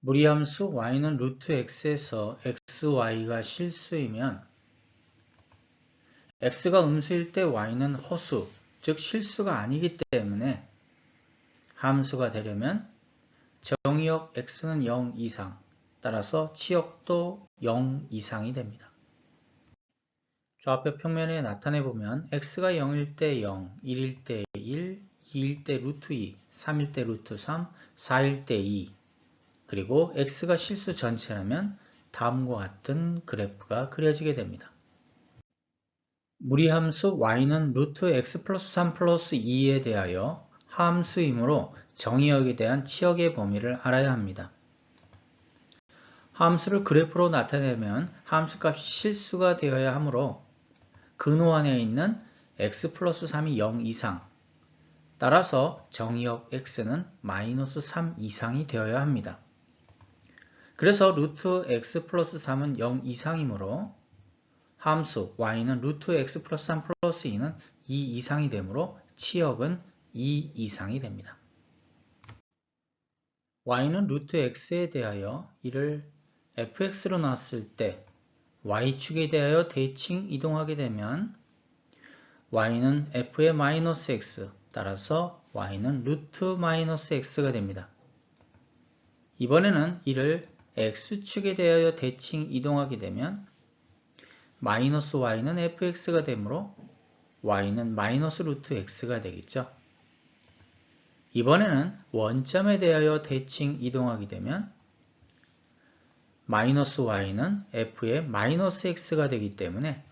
무리함수 y는 루트 x에서 xy가 실수이면 x가 음수일 때 y는 허수, 즉 실수가 아니기 때문에 함수가 되려면 정의역 x는 0 이상, 따라서 치역도 0 이상이 됩니다. 좌표 평면에 나타내보면 x가 0일 때 0, 1일 때 1, 2일 때 루트 2, 3일 때 루트 3, 4일 때 2, 그리고 x가 실수 전체라면 다음과 같은 그래프가 그려지게 됩니다. 무리함수 y는 루트 x 플러스 3 플러스 2에 대하여 함수이므로 정의역에 대한 치역의 범위를 알아야 합니다. 함수를 그래프로 나타내면 함수값이 실수가 되어야 하므로 근호 안에 있는 x 플러스 3이 0 이상, 따라서 정의역 x는 마이너스 3 이상이 되어야 합니다. 그래서 루트 x 플러스 3은 0 이상이므로 함수 y는 루트 x 플러스 3 플러스 2는 2 이상이 되므로 치역은 2 이상이 됩니다. y는 루트 x에 대하여 이를 fx로 놨을 때 y축에 대하여 대칭 이동하게 되면 y는 f의 마이너스 x, 따라서 y는 루트 마이너스 x가 됩니다. 이번에는 이를 x축에 대하여 대칭 이동하게 되면 마이너스 y는 fx가 되므로 y는 마이너스 루트 x가 되겠죠. 이번에는 원점에 대하여 대칭 이동하게 되면 마이너스 y는 f의 마이너스 x가 되기 때문에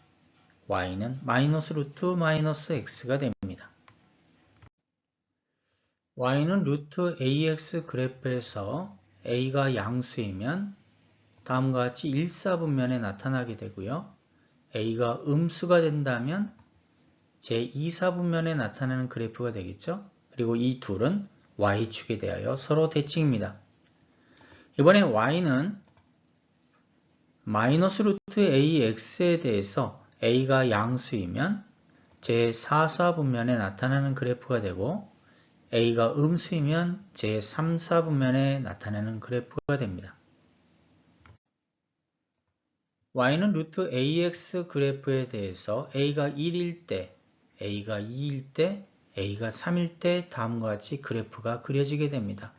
y는 마이너스 루트 마이너스 x가 됩니다. y는 루트 ax 그래프에서 a가 양수이면 다음과 같이 1사분면에 나타나게 되고요. a가 음수가 된다면 제2사분면에 나타나는 그래프가 되겠죠. 그리고 이 둘은 y축에 대하여 서로 대칭입니다. 이번에 y는 마이너스 루트 ax에 대해서 a가 양수이면 제4사분면에 나타나는 그래프가 되고 a가 음수이면 제3사분면에 나타나는 그래프가 됩니다. y는 루트 ax 그래프에 대해서 a가 1일 때, a가 2일 때, a가 3일 때 다음과 같이 그래프가 그려지게 됩니다.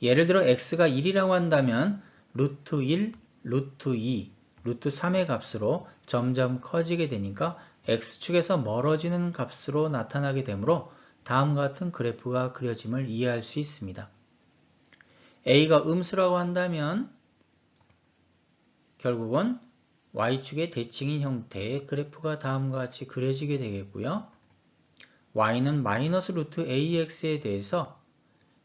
예를 들어 x가 1이라고 한다면 루트 1, 루트 2, 루트 3의 값으로 점점 커지게 되니까 x축에서 멀어지는 값으로 나타나게 되므로 다음과 같은 그래프가 그려짐을 이해할 수 있습니다. a가 음수라고 한다면 결국은 y축의 대칭인 형태의 그래프가 다음과 같이 그려지게 되겠고요. y는 마이너스 루트 ax에 대해서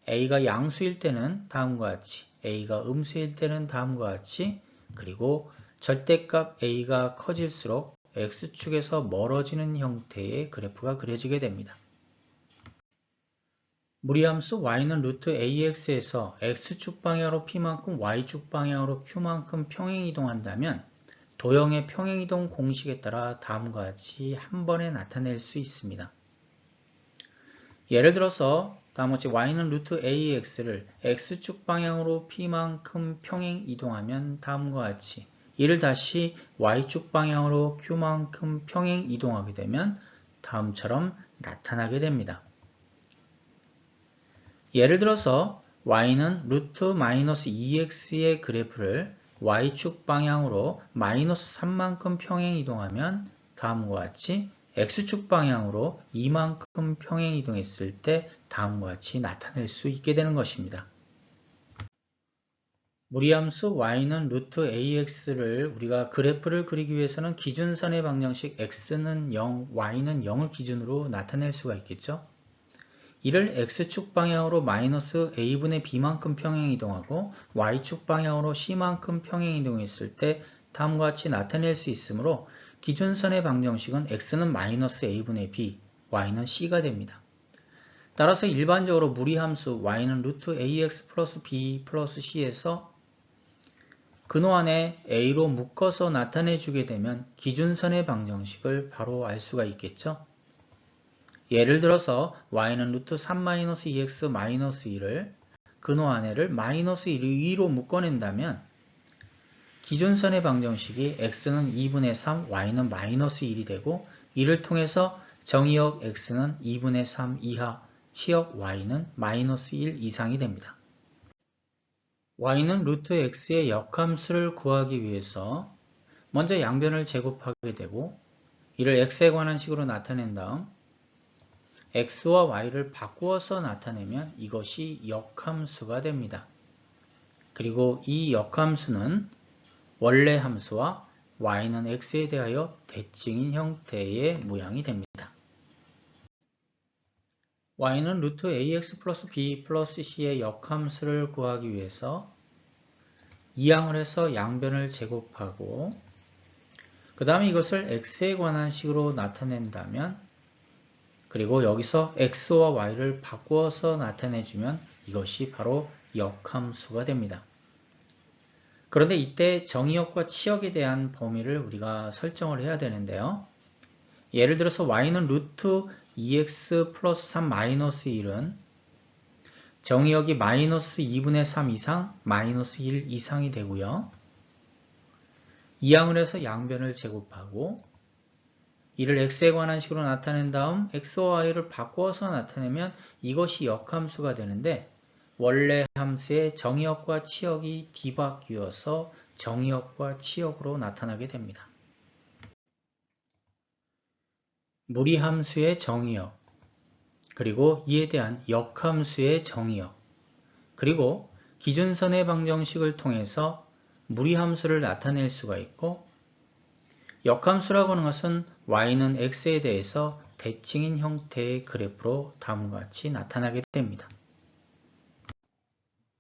a가 양수일 때는 다음과 같이, a가 음수일 때는 다음과 같이, 그리고 절대값 a가 커질수록 x축에서 멀어지는 형태의 그래프가 그려지게 됩니다. 무리함수 y는 루트 ax에서 x축 방향으로 p만큼 y축 방향으로 q만큼 평행이동한다면 도형의 평행이동 공식에 따라 다음과 같이 한 번에 나타낼 수 있습니다. 예를 들어서 다음과 같이 y는 루트 ax를 x축 방향으로 p만큼 평행이동하면 다음과 같이 이를 다시 y축 방향으로 q만큼 평행이동하게 되면 다음처럼 나타나게 됩니다. 예를 들어서 y는 루트 마이너스 2x의 그래프를 y축 방향으로 마이너스 3만큼 평행이동하면 다음과 같이 x축 방향으로 2만큼 평행이동했을 때 다음과 같이 나타낼 수 있게 되는 것입니다. 무리함수 y는 루트 ax를 우리가 그래프를 그리기 위해서는 기준선의 방정식 x는 0, y는 0을 기준으로 나타낼 수가 있겠죠. 이를 x축 방향으로 마이너스 a분의 b만큼 평행이동하고 y축 방향으로 c만큼 평행이동했을 때 다음과 같이 나타낼 수 있으므로 기준선의 방정식은 x는 마이너스 a분의 b, y는 c가 됩니다. 따라서 일반적으로 무리함수 y는 루트 ax 플러스 b 플러스 c에서 근호 안에 a로 묶어서 나타내주게 되면 기준선의 방정식을 바로 알 수가 있겠죠. 예를 들어서 y는 루트 3-2x-1을 근호 안에를 마이너스 2로 묶어낸다면 기준선의 방정식이 x는 2분의 3, y는 마이너스 1이 되고 이를 통해서 정의역 x는 2분의 3 이하, 치역 y는 마이너스 1 이상이 됩니다. y는 루트 x의 역함수를 구하기 위해서 먼저 양변을 제곱하게 되고 이를 x에 관한 식으로 나타낸 다음 x와 y를 바꾸어서 나타내면 이것이 역함수가 됩니다. 그리고 이 역함수는 원래 함수와 y는 x에 대하여 대칭인 형태의 모양이 됩니다. y는 루트 ax 플러스 b 플러스 c의 역함수를 구하기 위해서 이항을 해서 양변을 제곱하고 그 다음에 이것을 x에 관한 식으로 나타낸다면 그리고 여기서 x와 y를 바꾸어서 나타내주면 이것이 바로 역함수가 됩니다. 그런데 이때 정의역과 치역에 대한 범위를 우리가 설정을 해야 되는데요. 예를 들어서 y는 루트 2x 플러스 3 마이너스 1은 정의역이 마이너스 2분의 3 이상 마이너스 1 이상이 되고요. 이항을 해서 양변을 제곱하고 이를 x에 관한 식으로 나타낸 다음 x와 y를 바꾸어서 나타내면 이것이 역함수가 되는데 원래 함수의 정의역과 치역이 뒤바뀌어서 정의역과 치역으로 나타나게 됩니다. 무리함수의 정의역, 그리고 이에 대한 역함수의 정의역, 그리고 기준선의 방정식을 통해서 무리함수를 나타낼 수가 있고 역함수라고 하는 것은 y는 x에 대해서 대칭인 형태의 그래프로 다음과 같이 나타나게 됩니다.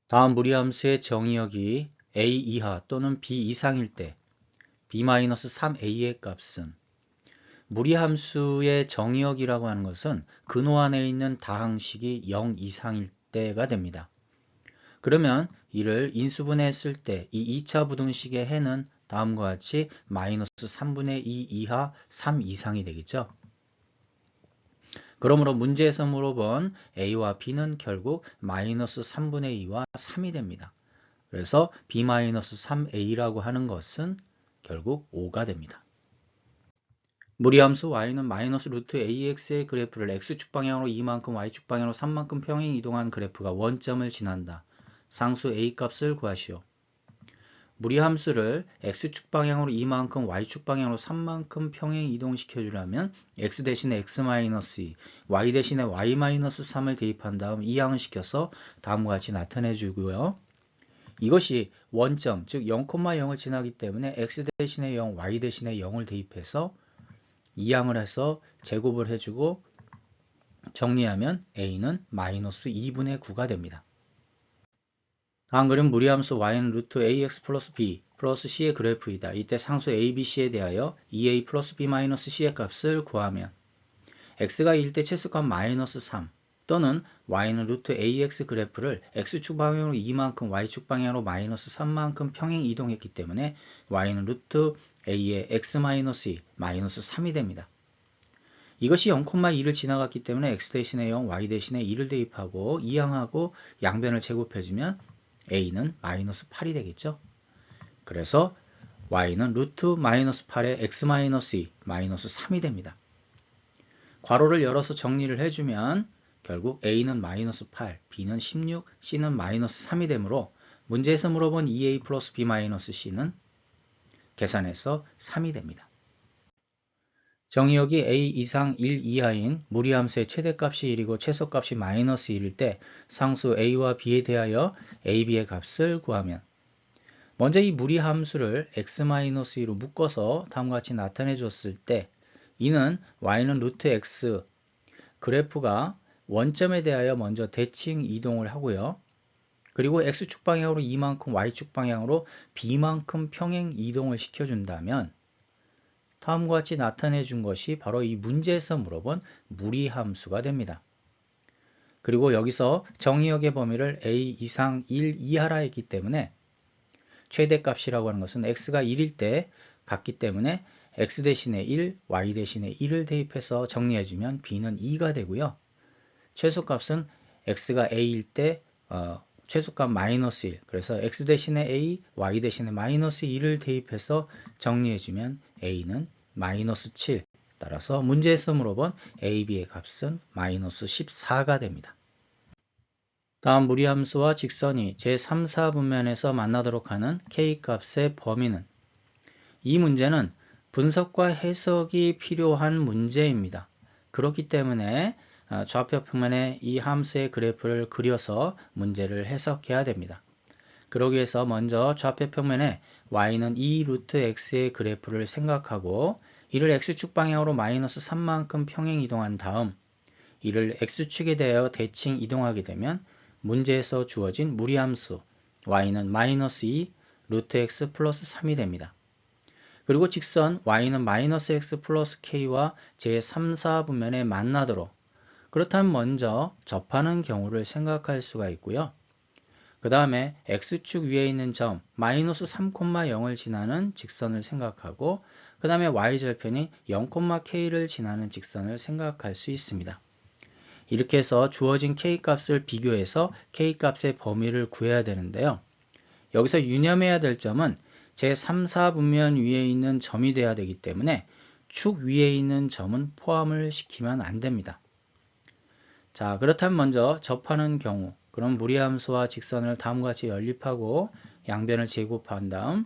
다음 무리함수의 정의역이 a 이하 또는 b 이상일 때 b-3a의 값은 무리함수의 정의역이라고 하는 것은 근호 안에 있는 다항식이 0 이상일 때가 됩니다. 그러면 이를 인수분해했을 때 이 2차 부등식의 해는 다음과 같이 마이너스 3분의 2 이하 3 이상이 되겠죠. 그러므로 문제에서 물어본 a와 b는 결국 마이너스 3분의 2와 3이 됩니다. 그래서 b-3a라고 하는 것은 결국 5가 됩니다. 무리함수 y는 마이너스 루트 ax의 그래프를 x축 방향으로 2만큼 y축 방향으로 3만큼 평행 이동한 그래프가 원점을 지난다. 상수 a 값을 구하시오. 무리함수를 x축 방향으로 2만큼 y축 방향으로 3만큼 평행 이동시켜 주려면 x 대신에 x-2, y 대신에 y-3을 대입한 다음 이항을 시켜서 다음과 같이 나타내 주고요. 이것이 원점, 즉 0,0을 지나기 때문에 x 대신에 0, y 대신에 0을 대입해서 이항을 해서 제곱을 해주고 정리하면 a는 마이너스 2분의 9가 됩니다. 다음 그림 무리함수 y는 루트 ax 플러스 b 플러스 c의 그래프이다. 이때 상수 a, b, c에 대하여 2a 플러스 b 마이너스 c의 값을 구하면 x가 1일 때 최소값 마이너스 3 또는 y는 루트 ax 그래프를 x축 방향으로 2만큼 y축 방향으로 마이너스 3만큼 평행 이동했기 때문에 y는 루트 a의 x-2 마이너스 3이 됩니다. 이것이 0,2를 지나갔기 때문에 x 대신에 0, y 대신에 2를 대입하고 이항하고 양변을 제곱해주면 a는 마이너스 8이 되겠죠. 그래서 y는 루트 마이너스 8의 x-2 마이너스 3이 됩니다. 괄호를 열어서 정리를 해주면 결국 a는 마이너스 8, b는 16, c는 마이너스 3이 되므로 문제에서 물어본 2a 플러스 b 마이너스 c는 계산해서 3이 됩니다. 정의역이 a 이상 1 이하인 무리함수의 최대값이 1이고 최소값이 마이너스 1일 때 상수 a와 b에 대하여 a, b의 값을 구하면 먼저 이 무리함수를 x-2로 묶어서 다음과 같이 나타내 줬을 때 이는 y는 루트 x 그래프가 원점에 대하여 먼저 대칭 이동을 하고요. 그리고 x축 방향으로 2만큼 y축 방향으로 b만큼 평행 이동을 시켜준다면 다음과 같이 나타내 준 것이 바로 이 문제에서 물어본 무리함수가 됩니다. 그리고 여기서 정의역의 범위를 a 이상 1 이하라 했기 때문에 최대값이라고 하는 것은 x가 1일 때 같기 때문에 x 대신에 1, y 대신에 1을 대입해서 정리해주면 b는 2가 되고요. 최소값은 x가 a일 때 최소값 마이너스 1, 그래서 x 대신에 a, y 대신에 마이너스 2를 대입해서 정리해주면 a는 마이너스 7, 따라서 문제에서 물어본 a, b의 값은 마이너스 14가 됩니다. 다음 무리함수와 직선이 제3, 4분면에서 만나도록 하는 k값의 범위는, 이 문제는 분석과 해석이 필요한 문제입니다. 그렇기 때문에 좌표 평면에 이 함수의 그래프를 그려서 문제를 해석해야 됩니다. 그러기 위해서 먼저 좌표 평면에 y는 2 루트 x의 그래프를 생각하고 이를 x축 방향으로 마이너스 3만큼 평행 이동한 다음 이를 x축에 대하여 대칭 이동하게 되면 문제에서 주어진 무리함수 y는 마이너스 2 루트 x 플러스 3이 됩니다. 그리고 직선 y는 마이너스 x 플러스 k와 제3, 4분면에 만나도록, 그렇다면 먼저 접하는 경우를 생각할 수가 있고요. 그 다음에 x축 위에 있는 점 마이너스 3,0을 지나는 직선을 생각하고 그 다음에 y절편인 0,k를 지나는 직선을 생각할 수 있습니다. 이렇게 해서 주어진 k값을 비교해서 k값의 범위를 구해야 되는데요. 여기서 유념해야 될 점은 제3, 4분면 위에 있는 점이 돼야 되기 때문에 축 위에 있는 점은 포함을 시키면 안 됩니다. 자, 그렇다면 먼저 접하는 경우, 그럼 무리함수와 직선을 다음과 같이 연립하고 양변을 제곱한 다음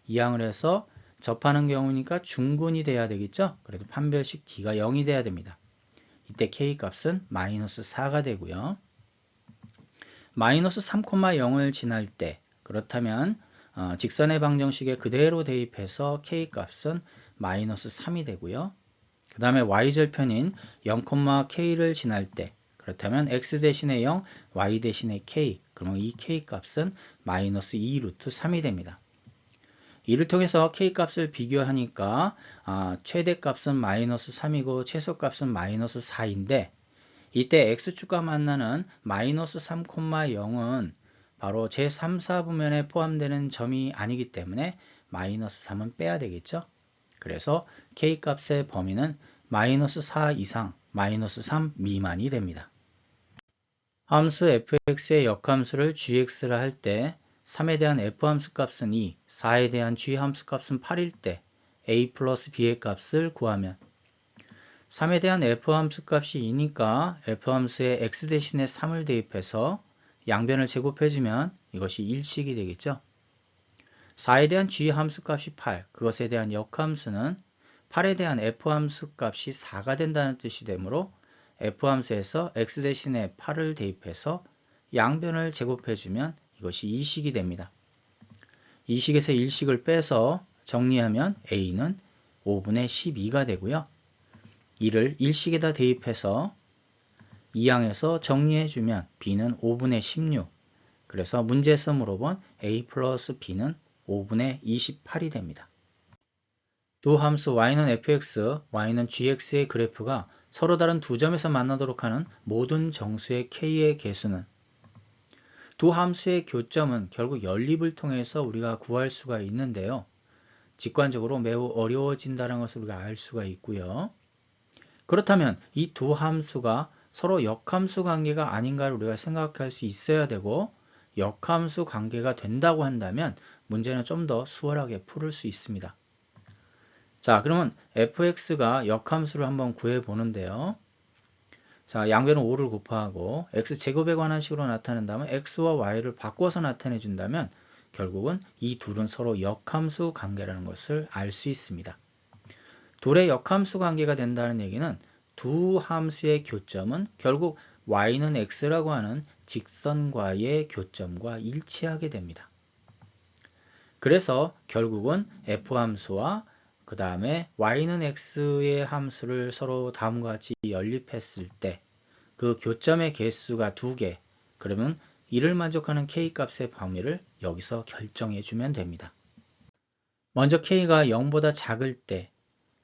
이항을 해서 접하는 경우니까 중근이 돼야 되겠죠? 그래도 판별식 d가 0이 돼야 됩니다. 이때 k값은 마이너스 4가 되고요. 마이너스 3,0을 지날 때, 그렇다면 직선의 방정식에 그대로 대입해서 k값은 마이너스 3이 되고요. 그 다음에 y절편인 0,k를 지날 때, 그렇다면 x 대신에 0, y 대신에 k, 그러면 이 k값은 마이너스 2 루트 3이 됩니다. 이를 통해서 k값을 비교하니까 최대값은 마이너스 3이고 최소값은 마이너스 4인데 이때 x축과 만나는 마이너스 3,0은 바로 제3, 4분면에 포함되는 점이 아니기 때문에 마이너스 3은 빼야 되겠죠. 그래서 k값의 범위는 마이너스 4 이상, 마이너스 3 미만이 됩니다. 함수 fx의 역함수를 gx라 할 때 3에 대한 f함수 값은 2, 4에 대한 g함수 값은 8일 때 a 플러스 b의 값을 구하면 3에 대한 f함수 값이 2니까 f함수에 x 대신에 3을 대입해서 양변을 제곱해주면 이것이 일식이 되겠죠. 4에 대한 g함수 값이 8, 그것에 대한 역함수는 8에 대한 f함수 값이 4가 된다는 뜻이 되므로 f함수에서 x 대신에 8을 대입해서 양변을 제곱해주면 이것이 이식이 됩니다. 이식에서 일식을 빼서 정리하면 a는 5분의 12가 되고요. 이를 일식에다 대입해서 이항에서 정리해주면 b는 5분의 16, 그래서 문제에서 물어본 a 플러스 b는 5분의 28이 됩니다. 두 함수 y는 fx, y는 gx의 그래프가 서로 다른 두 점에서 만나도록 하는 모든 정수의 k의 개수는, 두 함수의 교점은 결국 연립을 통해서 우리가 구할 수가 있는데요. 직관적으로 매우 어려워진다는 것을 우리가 알 수가 있고요. 그렇다면 이 두 함수가 서로 역함수 관계가 아닌가를 우리가 생각할 수 있어야 되고, 역함수 관계가 된다고 한다면 문제는 좀 더 수월하게 풀을 수 있습니다. 자, 그러면 fx가 역함수를 한번 구해 보는데요. 자, 양변은 5를 곱하고 x제곱에 관한 식으로 나타낸다면 x와 y를 바꿔서 나타내 준다면 결국은 이 둘은 서로 역함수 관계라는 것을 알 수 있습니다. 둘의 역함수 관계가 된다는 얘기는 두 함수의 교점은 결국 y는 x라고 하는 직선과의 교점과 일치하게 됩니다. 그래서 결국은 f함수와 그 다음에 y는 x의 함수를 서로 다음과 같이 연립했을 때 그 교점의 개수가 2개, 그러면 이를 만족하는 k값의 범위를 여기서 결정해 주면 됩니다. 먼저 k가 0보다 작을 때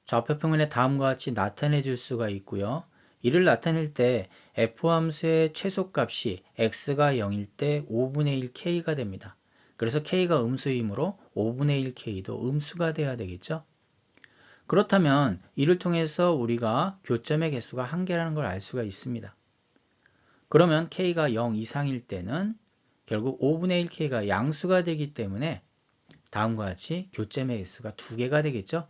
좌표평면에 다음과 같이 나타내 줄 수가 있고요. 이를 나타낼 때 f함수의 최소값이 x가 0일 때 5분의 1k가 됩니다. 그래서 k가 음수이므로 5분의 1k도 음수가 돼야 되겠죠. 그렇다면 이를 통해서 우리가 교점의 개수가 1개라는 걸 알 수가 있습니다. 그러면 k가 0 이상일 때는 결국 5분의 1k가 양수가 되기 때문에 다음과 같이 교점 x가 2개가 되겠죠.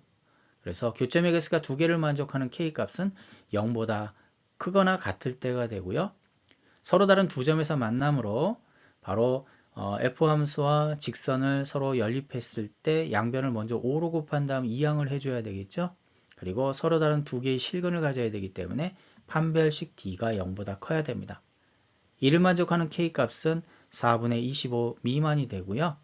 그래서 교점 x가 2개를 만족하는 k 값은 0보다 크거나 같을 때가 되고요. 서로 다른 두 점에서 만남으로 바로 f 함수와 직선을 서로 연립했을 때 양변을 먼저 5로 곱한 다음 이항을 해줘야 되겠죠. 그리고 서로 다른 두 개의 실근을 가져야 되기 때문에 판별식 d가 0보다 커야 됩니다. 이를 만족하는 k 값은 4분의 25 미만이 되고요.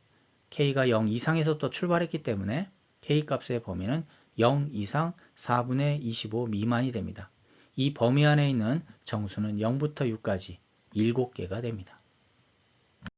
k가 0 이상에서부터 출발했기 때문에 k 값의 범위는 0 이상 4분의 25 미만이 됩니다. 이 범위 안에 있는 정수는 0부터 6까지 7개가 됩니다.